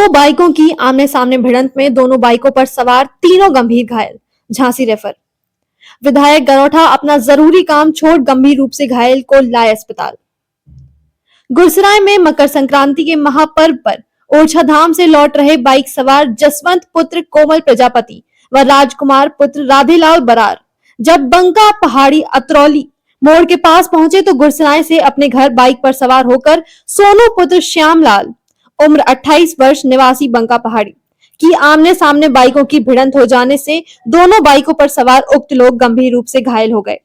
दो बाइकों की आमने सामने भिड़ंत में दोनों बाइकों पर सवार तीनों गंभीर घायल, झांसी रेफर। विधायक गरोठा अपना जरूरी काम छोड़ गंभीर रूप से घायल को लाए अस्पताल। गुरसराय में मकर संक्रांति के महापर्व पर ओरछा धाम से लौट रहे बाइक सवार जसवंत पुत्र कोमल प्रजापति व राजकुमार पुत्र राधेलाल बरार जब बंका पहाड़ी अतरौली मोड़ के पास पहुंचे तो गुरसराय से अपने घर बाइक पर सवार होकर सोनू पुत्र श्यामलाल उम्र 28 वर्ष निवासी बंका पहाड़ी की आमने सामने बाइकों की भिड़ंत हो जाने से दोनों बाइकों पर सवार उक्त लोग गंभीर रूप से घायल हो गए।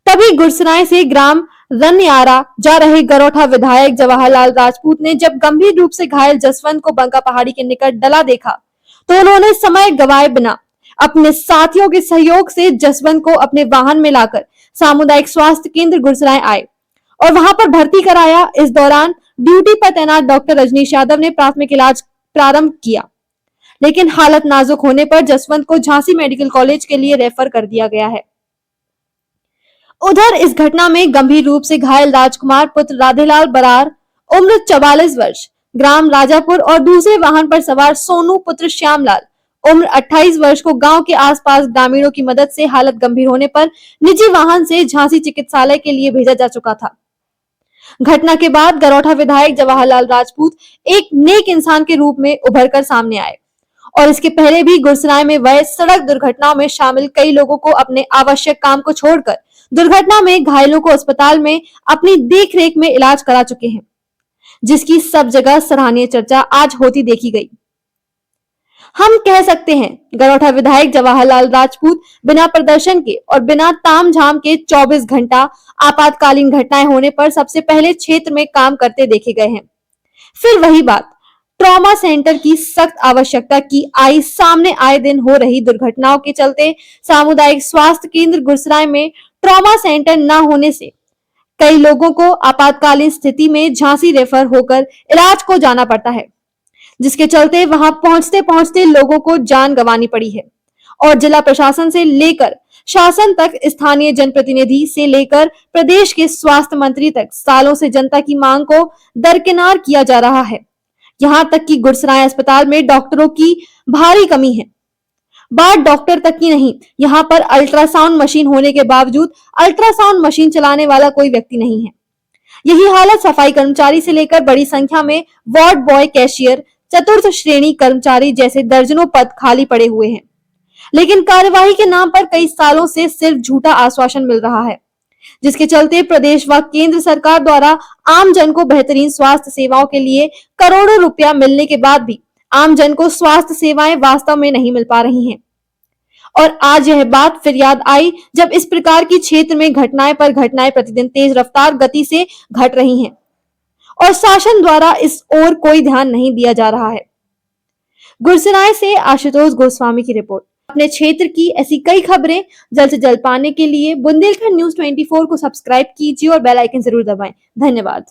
तभी गुरसराय से ग्राम रनयारा जा रहे गरोठा विधायक जवाहरलाल राजपूत ने जब गंभीर रूप से घायल जसवंत को बंका पहाड़ी के निकट डला देखा तो उन्होंने समय गवाए बिना अपने साथियों के सहयोग से जसवंत को अपने वाहन में लाकर सामुदायिक स्वास्थ्य केंद्र गुरसराय आए और वहां पर भर्ती कराया। इस दौरान ड्यूटी पर तैनात डॉक्टर रजनीश यादव ने प्राथमिक इलाज प्रारंभ किया, लेकिन हालत नाजुक होने पर जसवंत को झांसी मेडिकल कॉलेज के लिए रेफर कर दिया गया है। उधर इस घटना में गंभीर रूप से घायल राजकुमार पुत्र राधेलाल बरार उम्र 44 वर्ष ग्राम राजापुर और दूसरे वाहन पर सवार सोनू पुत्र श्यामलाल उम्र 28 वर्ष को गांव के आसपास ग्रामीणों की मदद से हालत गंभीर होने पर निजी वाहन से झांसी चिकित्सालय के लिए भेजा जा चुका था। घटना के बाद गरोठा विधायक जवाहरलाल राजपूत एक नेक इंसान के रूप में उभरकर सामने आए और इसके पहले भी गुरसराय में हुए सड़क दुर्घटनाओं में शामिल कई लोगों को अपने आवश्यक काम को छोड़कर दुर्घटना में घायलों को अस्पताल में अपनी देखरेख में इलाज करा चुके हैं, जिसकी सब जगह सराहनीय चर्चा आज होती देखी गई। हम कह सकते हैं गरोठा विधायक जवाहरलाल राजपूत बिना प्रदर्शन के और बिना तामझाम के 24 घंटा आपातकालीन घटनाएं होने पर सबसे पहले क्षेत्र में काम करते देखे गए हैं। फिर वही बात, ट्रॉमा सेंटर की सख्त आवश्यकता की आई सामने आए दिन हो रही दुर्घटनाओं के चलते सामुदायिक स्वास्थ्य केंद्र गुरसराय में ट्रॉमा सेंटर न होने से कई लोगों को आपातकालीन स्थिति में झांसी रेफर होकर इलाज को जाना पड़ता है, जिसके चलते वहां पहुंचते पहुंचते लोगों को जान गंवानी पड़ी है और जिला प्रशासन से लेकर शासन तक, स्थानीय जनप्रतिनिधि से लेकर प्रदेश के स्वास्थ्य मंत्री तक सालों से जनता की मांग को दरकिनार किया जा रहा है। यहां तक कि गुरसराय अस्पताल में डॉक्टरों की भारी कमी है। बात डॉक्टर तक की नहीं, यहाँ पर अल्ट्रासाउंड मशीन होने के बावजूद अल्ट्रासाउंड मशीन चलाने वाला कोई व्यक्ति नहीं है। यही हालत सफाई कर्मचारी से लेकर बड़ी संख्या में वार्ड बॉय, कैशियर, चतुर्थ श्रेणी कर्मचारी जैसे दर्जनों पद खाली पड़े हुए हैं, लेकिन कार्यवाही के नाम पर कई सालों से सिर्फ झूठा आश्वासन मिल रहा है, जिसके चलते प्रदेश व केंद्र सरकार द्वारा आम जन को बेहतरीन स्वास्थ्य सेवाओं के लिए करोड़ों रुपया मिलने के बाद भी आम जन को स्वास्थ्य सेवाएं वास्तव में नहीं मिल पा रही हैं। और आज यह बात फिर याद आई जब इस प्रकार की क्षेत्र में घटनाएं पर घटनाएं प्रतिदिन तेज रफ्तार गति से घट रही हैं और शासन द्वारा इस ओर कोई ध्यान नहीं दिया जा रहा है। गुरसराय से आशुतोष गोस्वामी की रिपोर्ट। अपने क्षेत्र की ऐसी कई खबरें जल्द से जल्द पाने के लिए बुंदेलखंड न्यूज 24 को सब्सक्राइब कीजिए और बेल आइकन जरूर दबाएं। धन्यवाद।